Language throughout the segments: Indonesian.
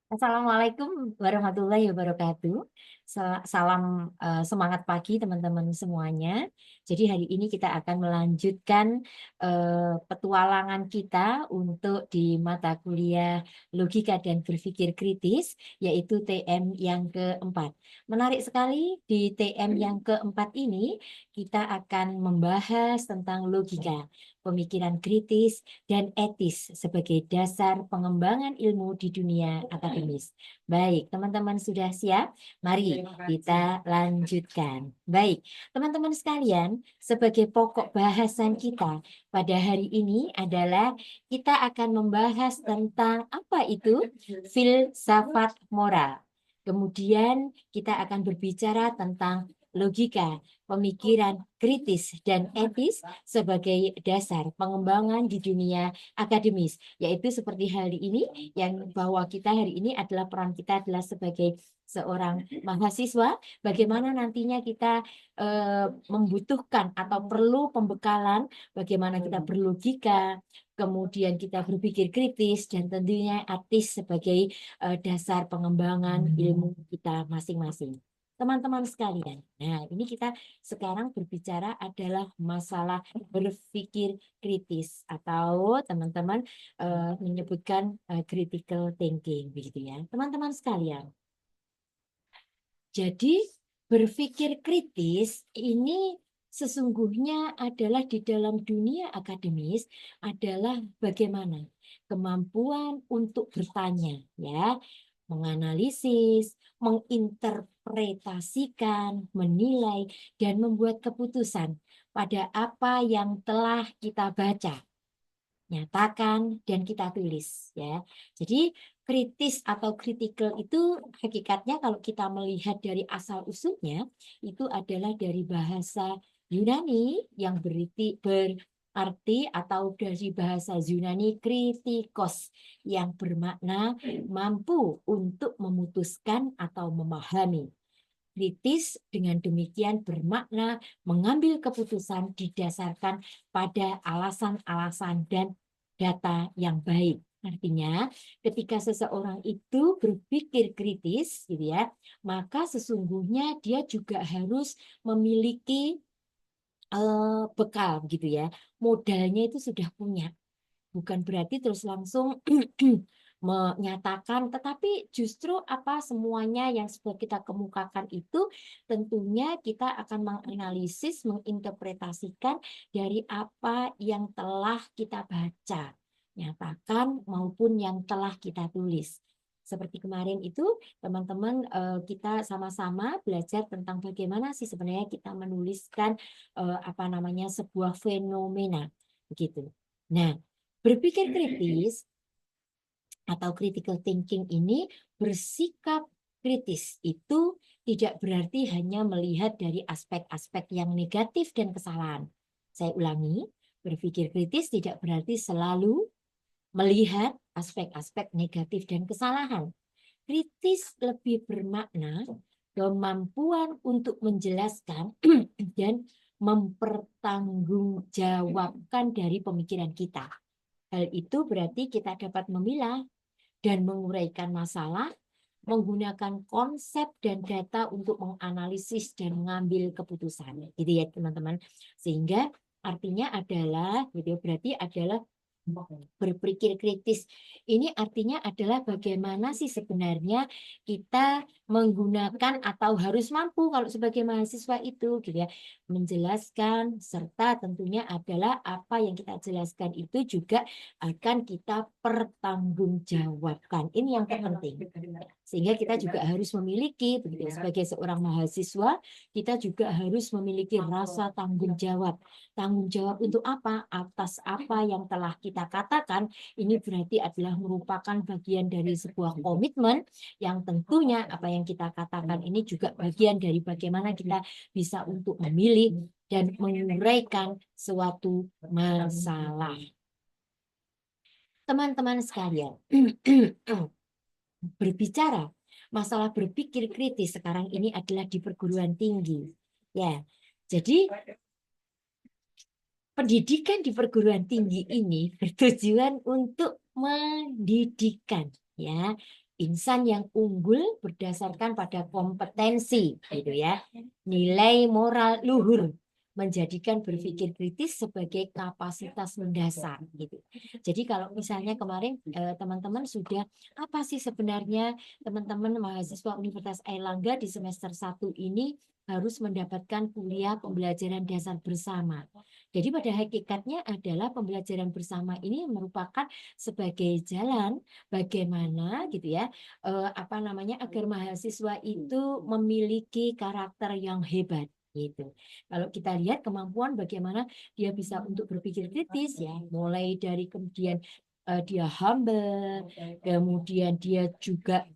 Assalamualaikum warahmatullahi wabarakatuh. Salam semangat pagi teman-teman semuanya. Jadi hari ini kita akan melanjutkan petualangan kita untuk di mata kuliah Logika dan Berpikir Kritis, yaitu TM yang keempat. Menarik sekali di TM yang keempat ini kita akan membahas tentang logika, pemikiran kritis, dan etis sebagai dasar pengembangan ilmu di dunia akademis. Baik, teman-teman sudah siap? Mari kita lanjutkan. Baik, teman-teman sekalian, sebagai pokok bahasan kita pada hari ini adalah kita akan membahas tentang apa itu filsafat moral. Kemudian kita akan berbicara tentang logika, pemikiran kritis dan etis sebagai dasar pengembangan di dunia akademis, yaitu seperti hari ini yang bahwa kita hari ini adalah peran kita adalah sebagai seorang mahasiswa, bagaimana nantinya kita membutuhkan atau perlu pembekalan, bagaimana kita berlogika, kemudian kita berpikir kritis dan tentunya etis sebagai dasar pengembangan ilmu kita masing-masing. Teman-teman sekalian, nah ini kita sekarang berbicara adalah masalah berpikir kritis atau teman-teman menyebutkan critical thinking begitu ya. Teman-teman sekalian. Jadi berpikir kritis ini sesungguhnya adalah di dalam dunia akademis adalah bagaimana kemampuan untuk bertanya ya, menganalisis, menginterpretasikan, menilai dan membuat keputusan pada apa yang telah kita baca, nyatakan dan kita tulis ya. Jadi kritis atau critical itu hakikatnya kalau kita melihat dari asal usulnya itu adalah dari bahasa Yunani yang berarti atau dari bahasa Yunani kritikos yang bermakna mampu untuk memutuskan atau memahami. Kritis dengan demikian bermakna mengambil keputusan didasarkan pada alasan-alasan dan data yang baik. Artinya, ketika seseorang itu berpikir kritis, gitu ya, maka sesungguhnya dia juga harus memiliki bekal, gitu ya. Modalnya itu sudah punya. Bukan berarti terus langsung menyatakan, tetapi justru apa semuanya yang sudah kita kemukakan itu tentunya kita akan menganalisis, menginterpretasikan dari apa yang telah kita baca, nyatakan maupun yang telah kita tulis. Seperti kemarin itu teman-teman kita sama-sama belajar tentang bagaimana sih sebenarnya kita menuliskan apa namanya sebuah fenomena begitu. Nah, berpikir kritis atau critical thinking ini bersikap kritis itu tidak berarti hanya melihat dari aspek-aspek yang negatif dan kesalahan. Saya ulangi, berpikir kritis tidak berarti selalu melihat aspek-aspek negatif dan kesalahan. Kritis lebih bermakna kemampuan untuk menjelaskan dan mempertanggungjawabkan dari pemikiran kita. Hal itu berarti kita dapat memilah dan menguraikan masalah, menggunakan konsep dan data untuk menganalisis dan mengambil keputusan. Gitu ya teman-teman. Sehingga artinya adalah, gitu ya, berarti adalah berpikir kritis. Ini artinya adalah bagaimana sih sebenarnya kita menggunakan atau harus mampu kalau sebagai mahasiswa itu gitu ya, menjelaskan serta tentunya adalah apa yang kita jelaskan itu juga akan kita pertanggungjawabkan. Ini yang terpenting. Sehingga kita juga harus memiliki begitu ya, sebagai seorang mahasiswa kita juga harus memiliki rasa tanggung jawab. Tanggung jawab untuk apa? Atas apa yang telah kita katakan, ini berarti adalah merupakan bagian dari sebuah komitmen yang tentunya apa yang kita katakan ini juga bagian dari bagaimana kita bisa untuk memilih dan menguraikan suatu masalah. Teman-teman sekalian, berbicara masalah berpikir kritis sekarang ini adalah di perguruan tinggi. Ya, jadi pendidikan di perguruan tinggi ini bertujuan untuk mendidikan ya insan yang unggul berdasarkan pada kompetensi, gitu ya. Nilai moral luhur menjadikan berpikir kritis sebagai kapasitas mendasar, gitu. Jadi kalau misalnya kemarin teman-teman sudah apa sih sebenarnya teman-teman mahasiswa Universitas Airlangga di semester 1 ini harus mendapatkan kuliah pembelajaran dasar bersama. Jadi pada hakikatnya adalah pembelajaran bersama ini merupakan sebagai jalan bagaimana gitu ya apa namanya agar mahasiswa itu memiliki karakter yang hebat gitu. Kalau kita lihat kemampuan bagaimana dia bisa untuk berpikir kritis ya, mulai dari kemudian dia humble, kemudian dia juga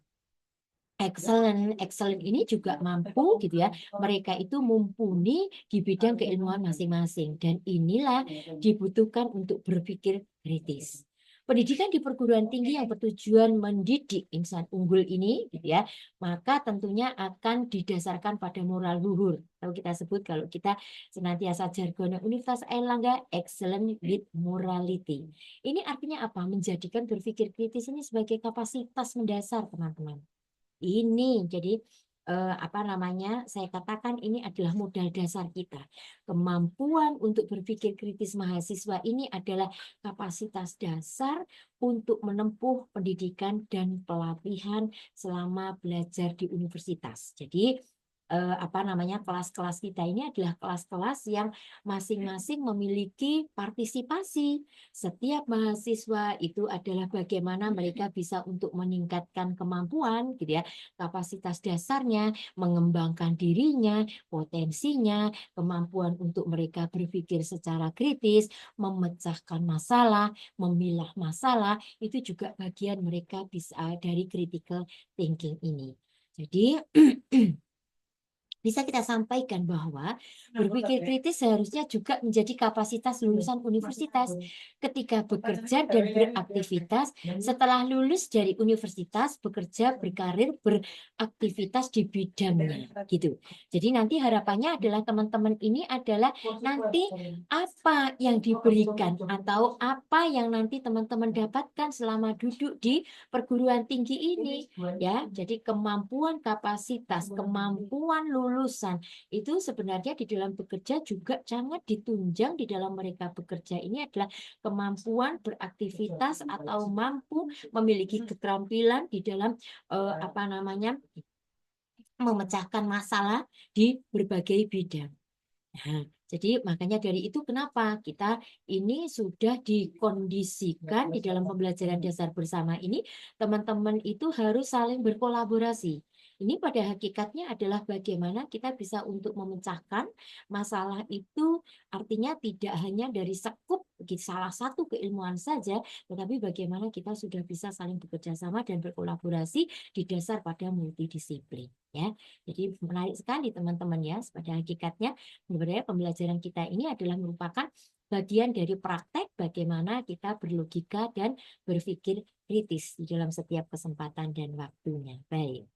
excellent. Excellent ini juga mampu gitu ya. Mereka itu mumpuni di bidang keilmuan masing-masing dan inilah dibutuhkan untuk berpikir kritis. Pendidikan di perguruan tinggi yang bertujuan mendidik insan unggul ini gitu ya, maka tentunya akan didasarkan pada moral luhur. Kalau kita sebut kalau kita senantiasa jargonnya Universitas Airlangga excellent with morality. Ini artinya apa? Menjadikan berpikir kritis ini sebagai kapasitas mendasar, teman-teman. Ini jadi apa namanya? Saya katakan ini adalah modal dasar kita. Kemampuan untuk berpikir kritis mahasiswa ini adalah kapasitas dasar untuk menempuh pendidikan dan pelatihan selama belajar di universitas. Jadi apa namanya kelas-kelas kita ini adalah kelas-kelas yang masing-masing memiliki partisipasi. Setiap mahasiswa itu adalah bagaimana mereka bisa untuk meningkatkan kemampuan, gitu ya, kapasitas dasarnya, mengembangkan dirinya, potensinya, kemampuan untuk mereka berpikir secara kritis, memecahkan masalah, memilah masalah, itu juga bagian mereka bisa dari critical thinking ini. Jadi bisa kita sampaikan bahwa berpikir kritis seharusnya juga menjadi kapasitas lulusan universitas ketika bekerja dan beraktivitas setelah lulus dari universitas, bekerja, berkarir, beraktivitas di bidangnya gitu. Jadi nanti harapannya adalah teman-teman ini adalah nanti apa yang diberikan atau apa yang nanti teman-teman dapatkan selama duduk di perguruan tinggi ini ya. Jadi kemampuan kapasitas, kemampuan lulusan itu sebenarnya di dalam bekerja juga sangat ditunjang di dalam mereka bekerja ini adalah kemampuan beraktivitas atau mampu memiliki keterampilan di dalam apa namanya memecahkan masalah di berbagai bidang. Nah, jadi makanya dari itu kenapa kita ini sudah dikondisikan di dalam pembelajaran dasar bersama ini, teman-teman itu harus saling berkolaborasi. Ini pada hakikatnya adalah bagaimana kita bisa untuk memecahkan masalah itu artinya tidak hanya dari sekup salah satu keilmuan saja, tetapi bagaimana kita sudah bisa saling bekerja sama dan berkolaborasi di dasar pada multidisiplin. Ya, jadi menarik sekali teman-teman ya. Pada hakikatnya sebenarnya pembelajaran kita ini adalah merupakan bagian dari praktek bagaimana kita berlogika dan berpikir kritis di dalam setiap kesempatan dan waktunya. Baik.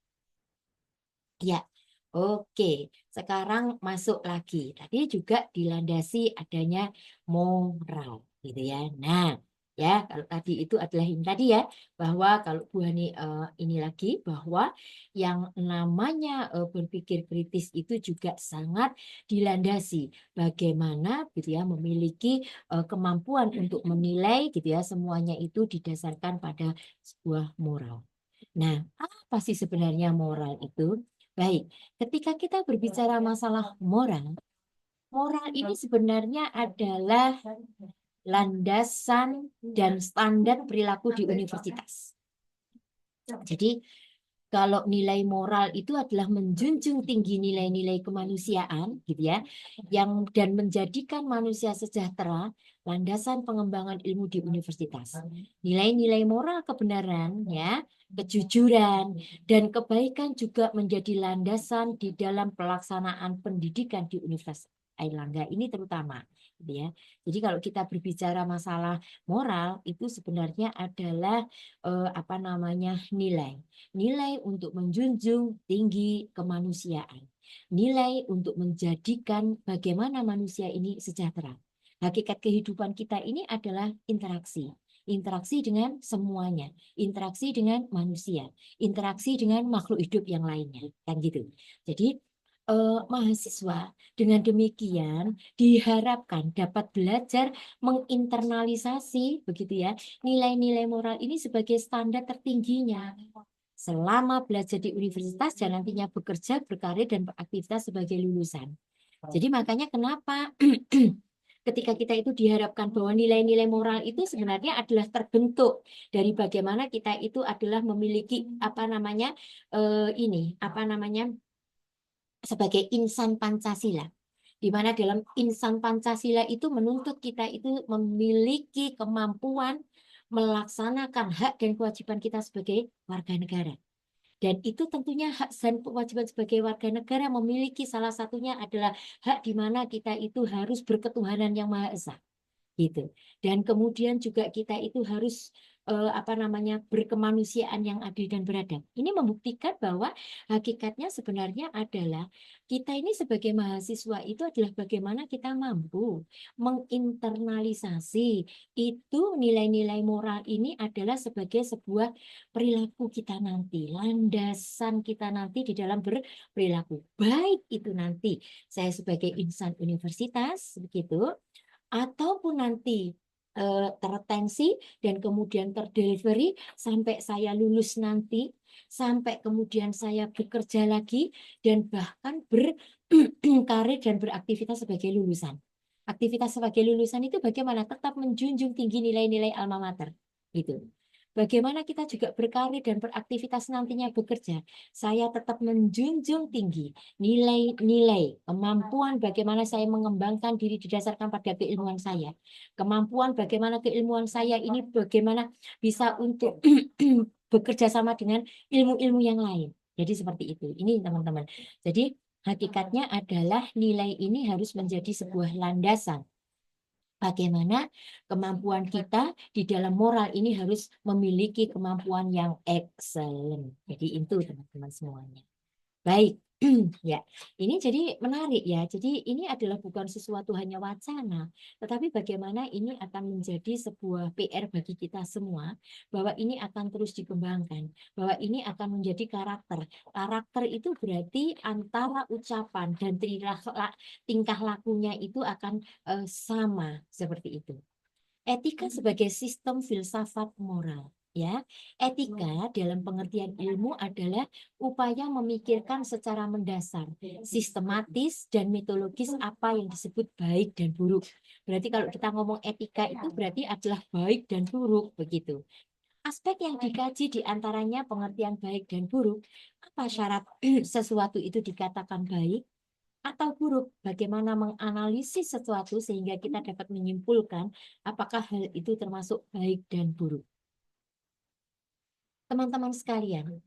Ya, oke. Sekarang masuk lagi. Tadi juga dilandasi adanya moral, gitu ya. Nah, ya kalau tadi itu adalah ini tadi ya, bahwa kalau Bu Hani ini lagi bahwa yang namanya berpikir kritis itu juga sangat dilandasi. Bagaimana gitu ya memiliki kemampuan untuk menilai gitu ya semuanya itu didasarkan pada sebuah moral. Nah, apa sih sebenarnya moral itu? Baik, ketika kita berbicara masalah moral, moral ini sebenarnya adalah landasan dan standar perilaku di universitas. Jadi, kalau nilai moral itu adalah menjunjung tinggi nilai-nilai kemanusiaan, gitu ya, yang dan menjadikan manusia sejahtera, landasan pengembangan ilmu di universitas. Nilai-nilai moral kebenaran, ya, kejujuran dan kebaikan juga menjadi landasan di dalam pelaksanaan pendidikan di Universitas Airlangga ini terutama, gitu ya. Jadi kalau kita berbicara masalah moral itu sebenarnya adalah apa namanya nilai untuk menjunjung tinggi kemanusiaan, nilai untuk menjadikan bagaimana manusia ini sejahtera. Hakikat kehidupan kita ini adalah interaksi. interaksi dengan semuanya, interaksi dengan manusia, interaksi dengan makhluk hidup yang lainnya, kan gitu. Jadi mahasiswa dengan demikian diharapkan dapat belajar menginternalisasi begitu ya nilai-nilai moral ini sebagai standar tertingginya selama belajar di universitas dan nantinya bekerja, berkarir dan beraktivitas sebagai lulusan. Jadi makanya kenapa ketika kita itu diharapkan bahwa nilai-nilai moral itu sebenarnya adalah terbentuk dari bagaimana kita itu adalah memiliki apa namanya sebagai insan Pancasila, di mana dalam insan Pancasila itu menuntut kita itu memiliki kemampuan melaksanakan hak dan kewajiban kita sebagai warga negara. Dan itu tentunya hak dan kewajiban sebagai warga negara memiliki salah satunya adalah hak di mana kita itu harus berketuhanan yang Maha Esa gitu. Dan kemudian juga kita itu harus berkemanusiaan yang adil dan beradab. Ini membuktikan bahwa hakikatnya sebenarnya adalah kita ini sebagai mahasiswa itu adalah bagaimana kita mampu menginternalisasi itu nilai-nilai moral ini adalah sebagai sebuah perilaku kita nanti, landasan kita nanti di dalam berperilaku. Baik itu nanti saya sebagai insan universitas begitu ataupun nanti terretensi dan kemudian terdelivery sampai saya lulus nanti, sampai kemudian saya bekerja lagi dan bahkan berkarir dan beraktivitas sebagai lulusan. Aktivitas sebagai lulusan itu bagaimana tetap menjunjung tinggi nilai-nilai alma mater, gitu. Bagaimana kita juga berkarir dan beraktivitas nantinya bekerja, saya tetap menjunjung tinggi nilai-nilai, kemampuan bagaimana saya mengembangkan diri didasarkan pada keilmuan saya. Kemampuan bagaimana keilmuan saya ini bagaimana bisa untuk bekerja sama dengan ilmu-ilmu yang lain. Jadi seperti itu. Ini teman-teman. Jadi hakikatnya adalah nilai ini harus menjadi sebuah landasan. Bagaimana kemampuan kita di dalam moral ini harus memiliki kemampuan yang excellent. Jadi itu teman-teman semuanya. Baik, ya. Ini jadi menarik ya. Jadi ini adalah bukan sesuatu hanya wacana, tetapi bagaimana ini akan menjadi sebuah PR bagi kita semua, bahwa ini akan terus dikembangkan, bahwa ini akan menjadi karakter. Karakter itu berarti antara ucapan dan tingkah lakunya itu akan sama seperti itu. Etika sebagai sistem filsafat moral. Ya, etika dalam pengertian ilmu adalah upaya memikirkan secara mendasar, sistematis dan mitologis apa yang disebut baik dan buruk. Berarti kalau kita ngomong etika itu berarti adalah baik dan buruk begitu. Aspek yang dikaji diantaranya pengertian baik dan buruk. Apa syarat sesuatu itu dikatakan baik atau buruk? Bagaimana menganalisis sesuatu sehingga kita dapat menyimpulkan apakah hal itu termasuk baik dan buruk. Teman-teman sekalian,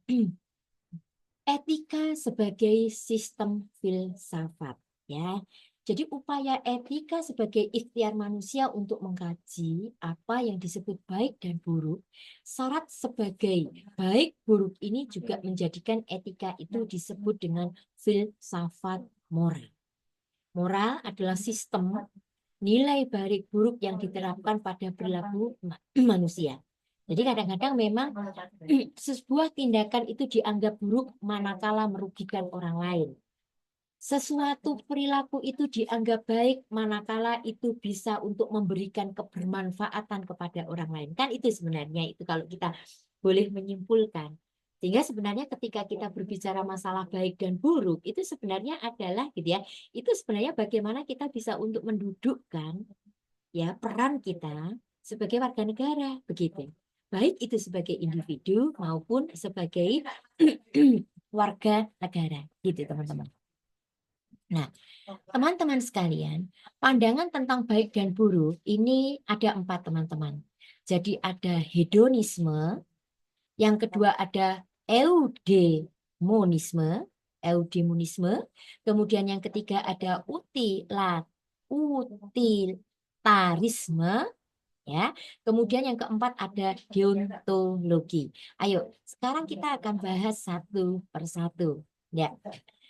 etika sebagai sistem filsafat, ya. Jadi upaya etika sebagai ikhtiar manusia untuk mengkaji apa yang disebut baik dan buruk. Syarat sebagai baik buruk ini juga menjadikan etika itu disebut dengan filsafat moral. Moral adalah sistem nilai baik buruk yang diterapkan pada perilaku manusia. Jadi kadang-kadang memang sebuah tindakan itu dianggap buruk manakala merugikan orang lain. Sesuatu perilaku itu dianggap baik manakala itu bisa untuk memberikan kebermanfaatan kepada orang lain. Kan itu sebenarnya itu kalau kita boleh menyimpulkan. Sehingga sebenarnya ketika kita berbicara masalah baik dan buruk itu sebenarnya adalah gitu ya. Itu sebenarnya bagaimana kita bisa untuk mendudukkan ya peran kita sebagai warga negara begitu. Baik itu sebagai individu maupun sebagai warga negara gitu teman-teman. Nah, teman-teman sekalian, pandangan tentang baik dan buruk ini ada 4 teman-teman. Jadi ada hedonisme, yang kedua ada eudemonisme, kemudian yang ketiga ada utilitarisme, ya. Kemudian yang keempat ada deontologi. Ayo, sekarang kita akan bahas satu persatu. Ya.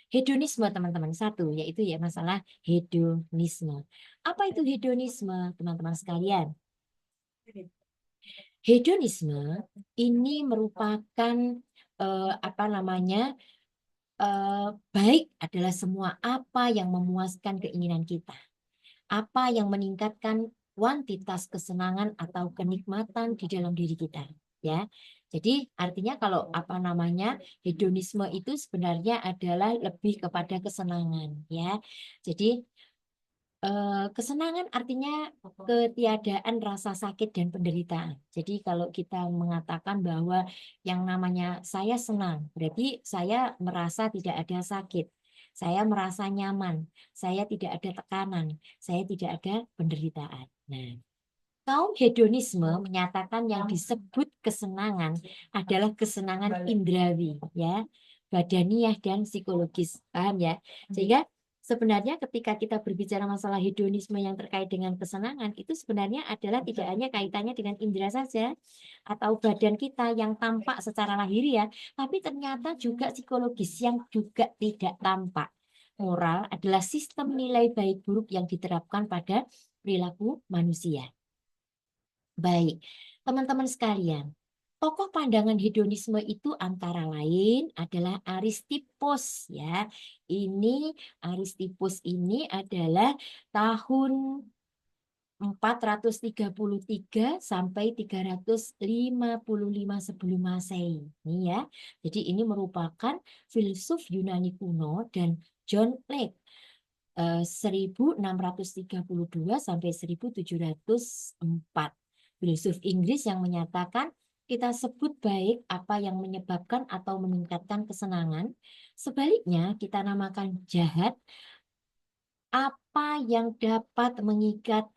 Hedonisme teman-teman satu yaitu ya masalah hedonisme. Apa itu hedonisme teman-teman sekalian? Hedonisme ini merupakan apa namanya baik adalah semua apa yang memuaskan keinginan kita, apa yang meningkatkan kuantitas kesenangan atau kenikmatan di dalam diri kita, ya. Jadi artinya kalau apa namanya hedonisme itu sebenarnya adalah lebih kepada kesenangan, ya. Jadi kesenangan artinya ketiadaan rasa sakit dan penderitaan. Jadi kalau kita mengatakan bahwa yang namanya saya senang, berarti saya merasa tidak ada sakit. Saya merasa nyaman, saya tidak ada tekanan, saya tidak ada penderitaan. Nah, kaum hedonisme menyatakan yang disebut kesenangan adalah kesenangan indrawi, ya, badaniah dan psikologis, paham ya? Sehingga sebenarnya ketika kita berbicara masalah hedonisme yang terkait dengan kesenangan, itu sebenarnya adalah tidak hanya kaitannya dengan indera saja atau badan kita yang tampak secara lahiriah, tapi ternyata juga psikologis yang juga tidak tampak. Moral adalah sistem nilai baik buruk yang diterapkan pada perilaku manusia. Baik, teman-teman sekalian, tokoh pandangan hedonisme itu antara lain adalah Aristippus, ya. Ini Aristippus ini adalah tahun 433 sampai 355 sebelum Masehi. Ini ya. Jadi ini merupakan filsuf Yunani kuno dan John Locke 1632 sampai 1704. Filsuf Inggris yang menyatakan kita sebut baik apa yang menyebabkan atau meningkatkan kesenangan. Sebaliknya kita namakan jahat apa yang dapat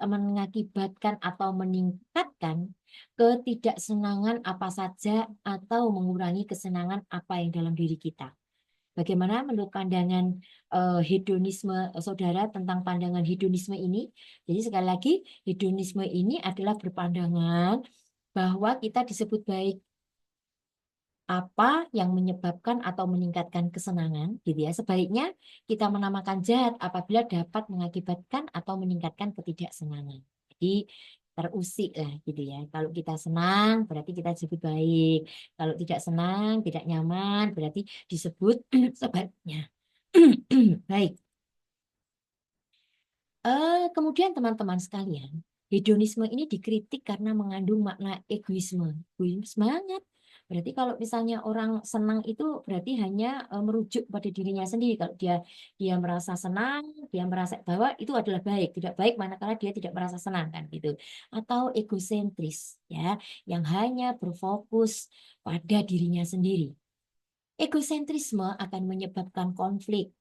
mengakibatkan atau meningkatkan ketidaksenangan apa saja atau mengurangi kesenangan apa yang dalam diri kita. Bagaimana menurut pandangan hedonisme saudara tentang pandangan hedonisme ini? Jadi sekali lagi hedonisme ini adalah berpandangan bahwa kita disebut baik apa yang menyebabkan atau meningkatkan kesenangan, gitu ya. Sebaliknya kita menamakan jahat apabila dapat mengakibatkan atau meningkatkan ketidaksenangan. Jadi terusik lah gitu ya. Kalau kita senang berarti kita disebut baik. Kalau tidak senang, tidak nyaman berarti disebut sebaliknya. Baik. Kemudian teman-teman sekalian, hedonisme ini dikritik karena mengandung makna egoisme. Egois banget. Berarti kalau misalnya orang senang itu berarti hanya merujuk pada dirinya sendiri. Kalau dia dia merasa senang, dia merasa bahwa itu adalah baik, tidak baik manakala dia tidak merasa senang kan gitu. Atau egosentris ya, yang hanya berfokus pada dirinya sendiri. Egosentrisme akan menyebabkan konflik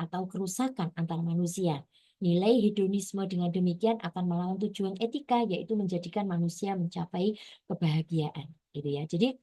atau kerusakan antar manusia. Nilai hedonisme dengan demikian akan melawan tujuan etika, yaitu menjadikan manusia mencapai kebahagiaan. Gitu ya. Jadi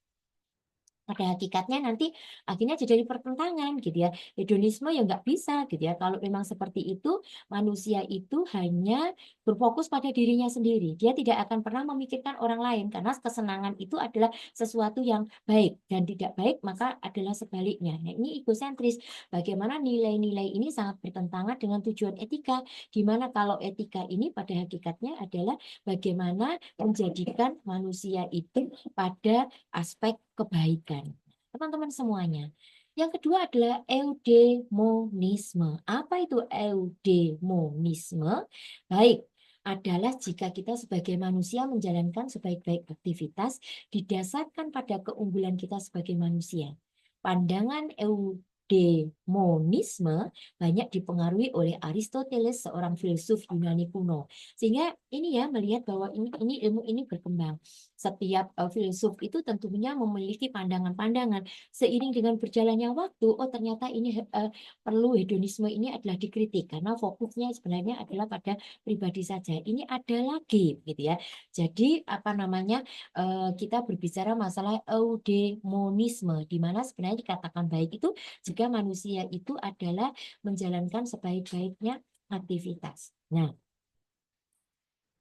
pada hakikatnya nanti akhirnya jadi pertentangan gitu ya. Hedonisme ya nggak bisa gitu ya. Kalau memang seperti itu, manusia itu hanya berfokus pada dirinya sendiri. Dia tidak akan pernah memikirkan orang lain karena kesenangan itu adalah sesuatu yang baik dan tidak baik maka adalah sebaliknya. Nah, ini egosentris. Bagaimana nilai-nilai ini sangat bertentangan dengan tujuan etika. Di mana kalau etika ini pada hakikatnya adalah bagaimana menjadikan manusia itu pada aspek kebaikan. Teman-teman semuanya. Yang kedua adalah eudemonisme. Apa itu eudemonisme? Baik, adalah jika kita sebagai manusia menjalankan sebaik-baik aktivitas didasarkan pada keunggulan kita sebagai manusia. Pandangan eudemonisme banyak dipengaruhi oleh Aristoteles, seorang filsuf Yunani kuno. Sehingga ini ya melihat bahwa ini ilmu ini berkembang. Setiap filsuf itu tentunya memiliki pandangan-pandangan. Seiring dengan berjalannya waktu, oh ternyata ini perlu hedonisme ini adalah dikritik karena fokusnya sebenarnya adalah pada pribadi saja. Ini ada lagi, gitu ya. Jadi apa namanya kita berbicara masalah eudemonisme, di mana sebenarnya dikatakan baik itu jika manusia itu adalah menjalankan sebaik-baiknya aktivitas. Nah,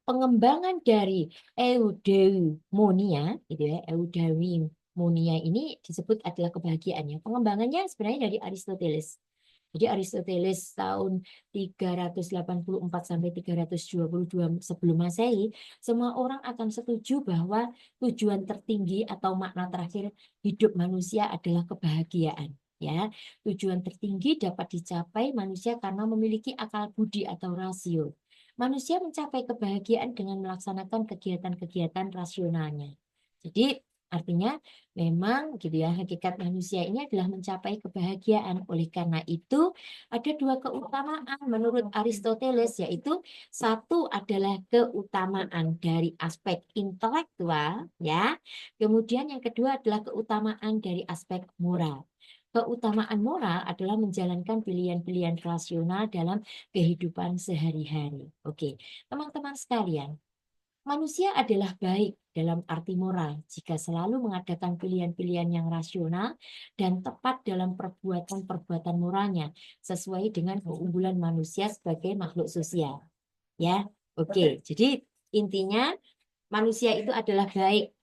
pengembangan dari eudaimonia, gitu ya, eudaimonia ini disebut adalah kebahagiaan ya. Pengembangannya sebenarnya dari Aristoteles. Jadi Aristoteles tahun 384 sampai 322 sebelum Masehi, semua orang akan setuju bahwa tujuan tertinggi atau makna terakhir hidup manusia adalah kebahagiaan. Ya, tujuan tertinggi dapat dicapai manusia karena memiliki akal budi atau rasio. Manusia mencapai kebahagiaan dengan melaksanakan kegiatan-kegiatan rasionalnya. Jadi artinya memang gitu ya, hakikat manusia ini adalah mencapai kebahagiaan. Oleh karena itu, ada dua keutamaan menurut Aristoteles, yaitu satu adalah keutamaan dari aspek intelektual, ya. Kemudian yang kedua adalah keutamaan dari aspek moral. Keutamaan moral adalah menjalankan pilihan-pilihan rasional dalam kehidupan sehari-hari. Oke, teman-teman sekalian, manusia adalah baik dalam arti moral jika selalu mengadakan pilihan-pilihan yang rasional dan tepat dalam perbuatan-perbuatan moralnya sesuai dengan keunggulan manusia sebagai makhluk sosial. Ya, oke. Jadi intinya manusia itu adalah baik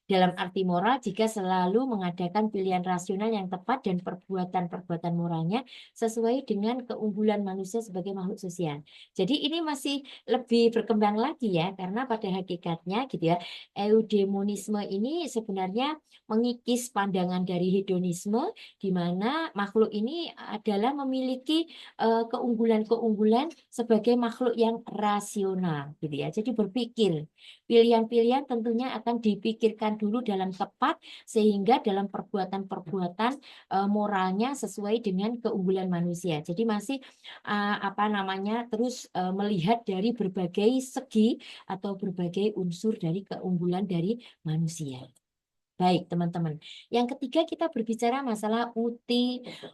dalam arti moral jika selalu mengadakan pilihan rasional yang tepat dan perbuatan-perbuatan moralnya sesuai dengan keunggulan manusia sebagai makhluk sosial. Jadi ini masih lebih berkembang lagi ya, karena pada hakikatnya gitu ya, eudemonisme ini sebenarnya mengikis pandangan dari hedonisme, di mana makhluk ini adalah memiliki keunggulan-keunggulan sebagai makhluk yang rasional gitu ya. Jadi berpikir. Pilihan-pilihan tentunya akan dipikirkan dulu dalam tepat sehingga dalam perbuatan-perbuatan moralnya sesuai dengan keunggulan manusia. Jadi masih apa namanya terus melihat dari berbagai segi atau berbagai unsur dari keunggulan dari manusia. Baik, teman-teman. Yang ketiga kita berbicara masalah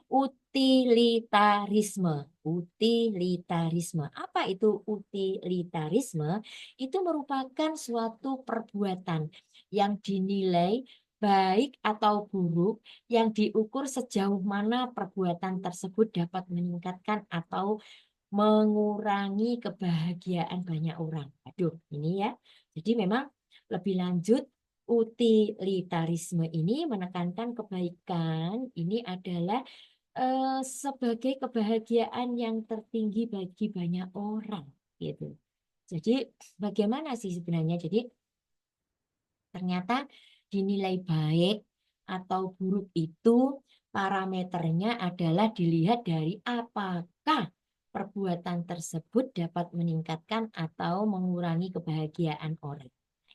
utilitarisme. Utilitarisme. Apa itu utilitarisme? Itu merupakan suatu perbuatan yang dinilai baik atau buruk yang diukur sejauh mana perbuatan tersebut dapat meningkatkan atau mengurangi kebahagiaan banyak orang. Aduh, ini ya. Jadi memang lebih lanjut, utilitarisme ini menekankan kebaikan ini adalah sebagai kebahagiaan yang tertinggi bagi banyak orang gitu. Jadi bagaimana sih sebenarnya? Jadi ternyata dinilai baik atau buruk itu parameternya adalah dilihat dari apakah perbuatan tersebut dapat meningkatkan atau mengurangi kebahagiaan orang.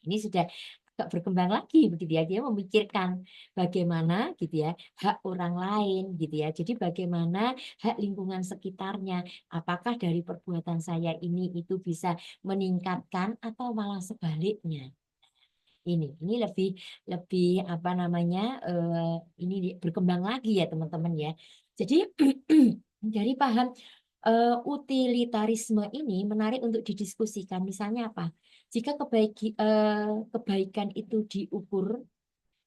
Ini sudah agak berkembang lagi begitu ya, dia memikirkan bagaimana gitu ya hak orang lain gitu ya. Jadi bagaimana hak lingkungan sekitarnya, apakah dari perbuatan saya ini itu bisa meningkatkan atau malah sebaliknya. Ini lebih lebih apa namanya ini berkembang lagi ya teman-teman ya. Jadi dari paham utilitarisme ini menarik untuk didiskusikan. Misalnya apa? Jika kebaikan itu diukur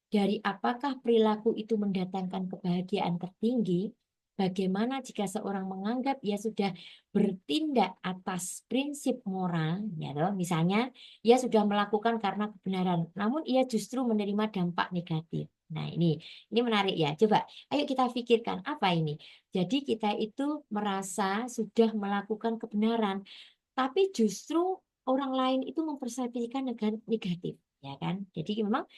dari apakah perilaku itu mendatangkan kebahagiaan tertinggi, bagaimana jika seorang menganggap ia sudah bertindak atas prinsip moral, ya toh, misalnya ia sudah melakukan karena kebenaran, namun ia justru menerima dampak negatif. Nah, ini menarik ya. Coba, ayo kita pikirkan apa ini. Jadi kita itu merasa sudah melakukan kebenaran, tapi justru orang lain itu mempersepsikan negatif, ya kan? Jadi memang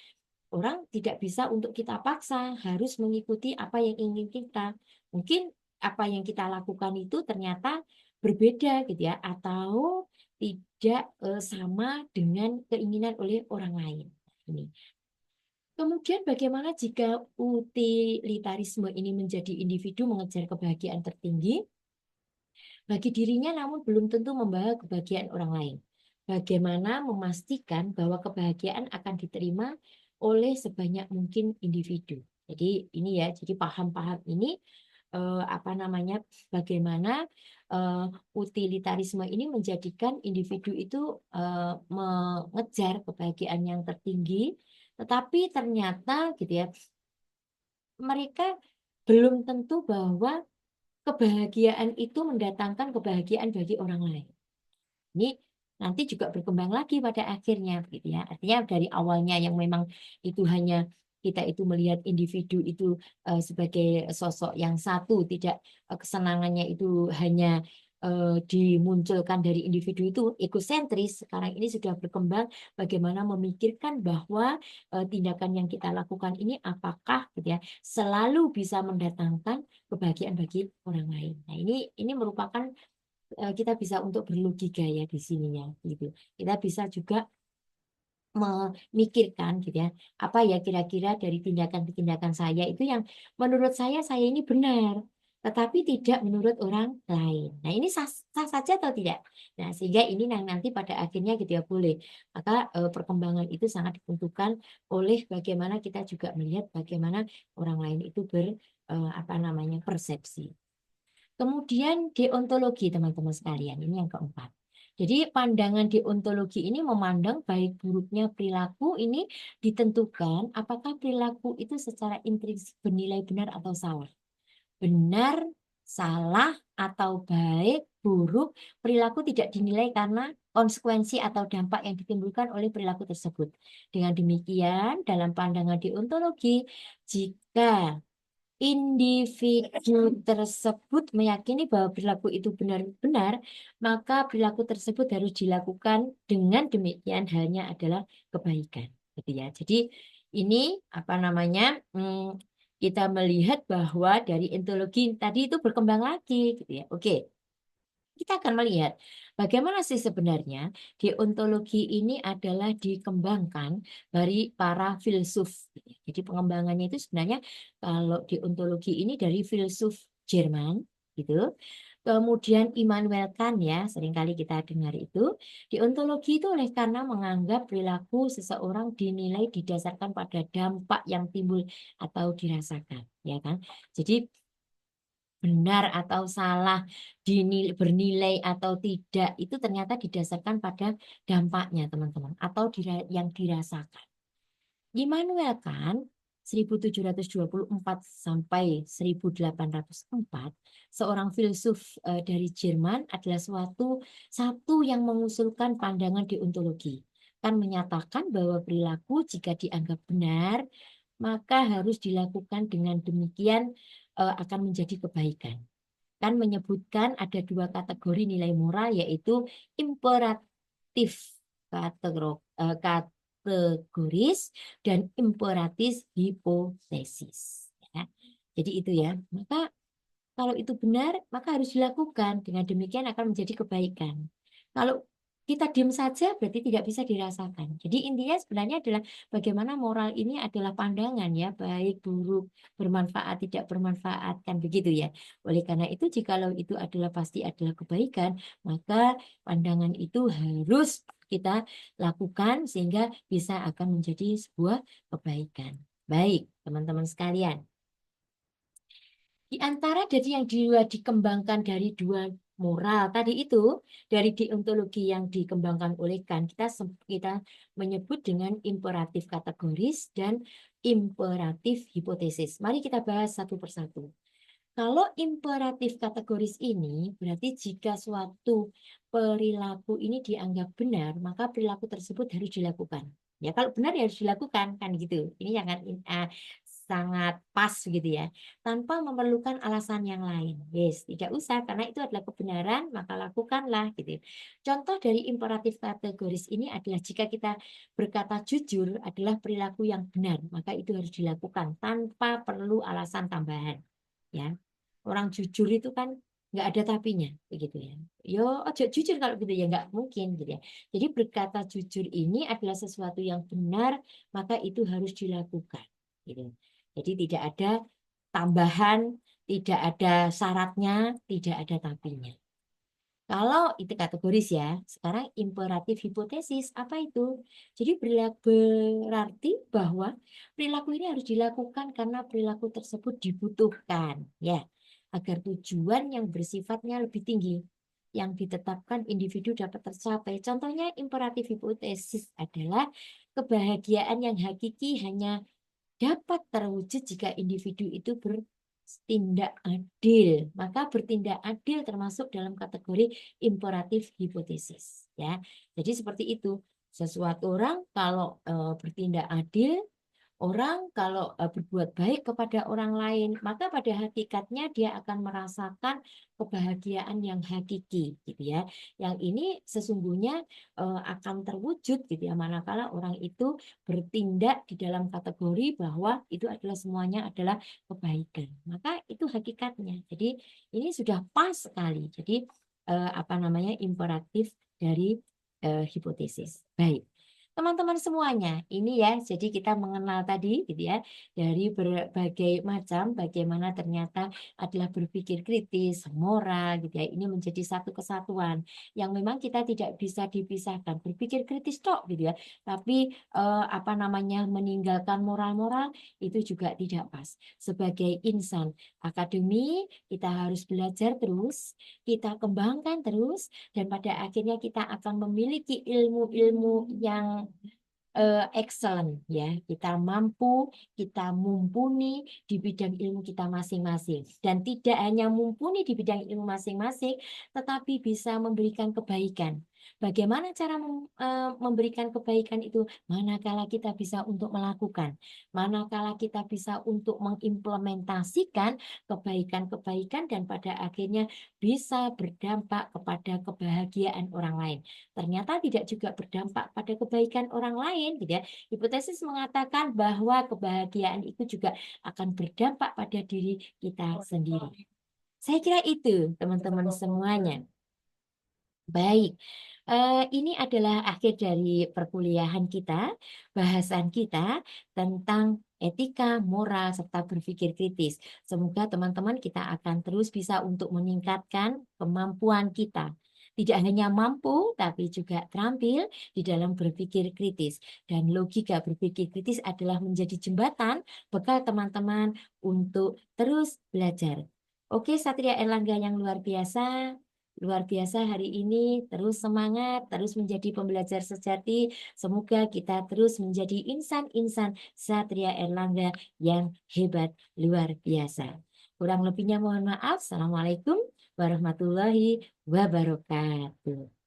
orang tidak bisa untuk kita paksa harus mengikuti apa yang ingin kita. Mungkin apa yang kita lakukan itu ternyata berbeda gitu ya, atau tidak sama dengan keinginan oleh orang lain. Ini. Kemudian bagaimana jika utilitarisme ini menjadi individu mengejar kebahagiaan tertinggi bagi dirinya namun belum tentu membawa kebahagiaan orang lain? Bagaimana memastikan bahwa kebahagiaan akan diterima oleh sebanyak mungkin individu? Jadi ini ya, jadi paham-paham ini apa namanya, bagaimana utilitarisme ini menjadikan individu itu mengejar kebahagiaan yang tertinggi, tetapi ternyata gitu ya, mereka belum tentu bahwa kebahagiaan itu mendatangkan kebahagiaan bagi orang lain. Ini nanti juga berkembang lagi pada akhirnya gitu ya. Artinya dari awalnya yang memang itu hanya kita itu melihat individu itu sebagai sosok yang satu, tidak kesenangannya itu hanya dimunculkan dari individu itu egosentris. Sekarang ini sudah berkembang bagaimana memikirkan bahwa tindakan yang kita lakukan ini apakah gitu ya selalu bisa mendatangkan kebahagiaan bagi orang lain. Nah, ini merupakan kita bisa untuk berlogika ya di sininya gitu. Kita bisa juga memikirkan gitu ya, apa ya kira-kira dari tindakan-tindakan saya itu yang menurut saya ini benar, tetapi tidak menurut orang lain. Nah, ini sah saja atau tidak? Nah, sehingga ini nanti pada akhirnya gitu ya boleh. Maka perkembangan itu sangat ditentukan oleh bagaimana kita juga melihat bagaimana orang lain itu apa namanya persepsi. Kemudian deontologi teman-teman sekalian, ini yang keempat. Jadi pandangan deontologi ini memandang baik buruknya perilaku ini ditentukan apakah perilaku itu secara intrinsik bernilai benar atau salah. Benar, salah, atau baik, buruk, perilaku tidak dinilai karena konsekuensi atau dampak yang ditimbulkan oleh perilaku tersebut. Dengan demikian, dalam pandangan deontologi, jika individu tersebut meyakini bahwa perilaku itu benar-benar, maka perilaku tersebut harus dilakukan dengan demikian halnya adalah kebaikan, gitu ya. Jadi ini apa namanya? Kita melihat bahwa dari ontologi tadi itu berkembang lagi, gitu ya. Oke. Kita akan melihat bagaimana sih sebenarnya deontologi ini adalah dikembangkan dari para filsuf. Jadi pengembangannya itu sebenarnya kalau deontologi ini dari filsuf Jerman gitu. Kemudian Immanuel Kant ya, seringkali kita dengar itu. Deontologi itu oleh karena menganggap perilaku seseorang dinilai didasarkan pada dampak yang timbul atau dirasakan, ya kan? Jadi benar atau salah, bernilai atau tidak, itu ternyata didasarkan pada dampaknya teman-teman, atau yang dirasakan. Immanuel Kant 1724 sampai 1804, seorang filsuf dari Jerman adalah satu yang mengusulkan pandangan deontologi. Kan menyatakan bahwa perilaku jika dianggap benar, maka harus dilakukan dengan demikian akan menjadi kebaikan. Kan menyebutkan ada dua kategori nilai moral yaitu imperatif kategoris dan imperatif hipotesis. Ya. Jadi itu ya. Maka kalau itu benar, maka harus dilakukan. Dengan demikian akan menjadi kebaikan. Kalau kita diam saja berarti tidak bisa dirasakan. Jadi intinya sebenarnya adalah bagaimana moral ini adalah pandangan ya, baik buruk, bermanfaat tidak bermanfaat kan begitu ya. Oleh karena itu jikalau itu adalah pasti adalah kebaikan, maka pandangan itu harus kita lakukan sehingga bisa akan menjadi sebuah kebaikan. Baik, teman-teman sekalian. Di antara dari yang dikembangkan dari dua moral tadi itu, dari deontologi yang dikembangkan oleh Kant, kita menyebut dengan imperatif kategoris dan imperatif hipotesis. Mari kita bahas satu persatu. Kalau imperatif kategoris ini berarti jika suatu perilaku ini dianggap benar, maka perilaku tersebut harus dilakukan. Ya kalau benar ya harus dilakukan kan gitu. Ini sangat pas gitu ya. Tanpa memerlukan alasan yang lain. Yes, tidak usah karena itu adalah kebenaran, maka lakukanlah gitu. Contoh dari imperatif kategoris ini adalah jika kita berkata jujur adalah perilaku yang benar, maka itu harus dilakukan tanpa perlu alasan tambahan. Ya. Orang jujur itu kan nggak ada tapinya begitu ya. Yo ojo jujur kalau gitu ya nggak mungkin gitu ya. Jadi berkata jujur ini adalah sesuatu yang benar, maka itu harus dilakukan gitu. Jadi tidak ada tambahan, tidak ada syaratnya, tidak ada tapinya. Kalau itu kategoris ya, sekarang imperatif hipotesis apa itu? Jadi berarti bahwa perilaku ini harus dilakukan karena perilaku tersebut dibutuhkan, ya, agar tujuan yang bersifatnya lebih tinggi yang ditetapkan individu dapat tercapai. Contohnya imperatif hipotesis adalah kebahagiaan yang hakiki hanya dapat terwujud jika individu itu bertindak adil. Maka bertindak adil termasuk dalam kategori imperatif hipotesis. Ya, jadi seperti itu. Sesuatu orang kalau bertindak adil, Orang kalau berbuat baik kepada orang lain, maka pada hakikatnya dia akan merasakan kebahagiaan yang hakiki, gitu ya. Yang ini sesungguhnya akan terwujud, gitu ya, manakala orang itu bertindak di dalam kategori bahwa itu adalah semuanya adalah kebaikan. Maka itu hakikatnya. Jadi ini sudah pas sekali. Jadi apa namanya imperatif dari hipotesis. Baik. Teman-teman semuanya, ini ya, jadi kita mengenal tadi gitu ya, dari berbagai macam bagaimana ternyata adalah berpikir kritis, moral gitu ya. Ini menjadi satu kesatuan yang memang kita tidak bisa dipisahkan. Berpikir kritis tok gitu ya, tapi apa namanya meninggalkan moral-moral itu juga tidak pas. Sebagai insan akademi, kita harus belajar terus, kita kembangkan terus, dan pada akhirnya kita akan memiliki ilmu-ilmu yang excellent ya. Kita mampu, kita mumpuni di bidang ilmu kita masing-masing. Dan tidak hanya mumpuni di bidang ilmu masing-masing, tetapi bisa memberikan kebaikan. Bagaimana cara memberikan kebaikan itu? Manakala kita bisa untuk melakukan, manakala kita bisa untuk mengimplementasikan kebaikan-kebaikan dan pada akhirnya bisa berdampak kepada kebahagiaan orang lain. Ternyata tidak juga berdampak pada kebaikan orang lain, gitu ya. Hipotesis mengatakan bahwa kebahagiaan itu juga akan berdampak pada diri kita sendiri. Saya kira itu, teman-teman semuanya. Baik, ini adalah akhir dari perkuliahan kita, bahasan kita tentang etika, moral, serta berpikir kritis. Semoga teman-teman kita akan terus bisa untuk meningkatkan kemampuan kita. Tidak hanya mampu, tapi juga terampil di dalam berpikir kritis. Dan logika berpikir kritis adalah menjadi jembatan bekal teman-teman untuk terus belajar. Oke, Satria Erlangga yang luar biasa. Luar biasa hari ini, terus semangat, terus menjadi pembelajar sejati. Semoga kita terus menjadi insan-insan Satria Erlangga yang hebat, luar biasa. Kurang lebihnya mohon maaf. Assalamualaikum warahmatullahi wabarakatuh.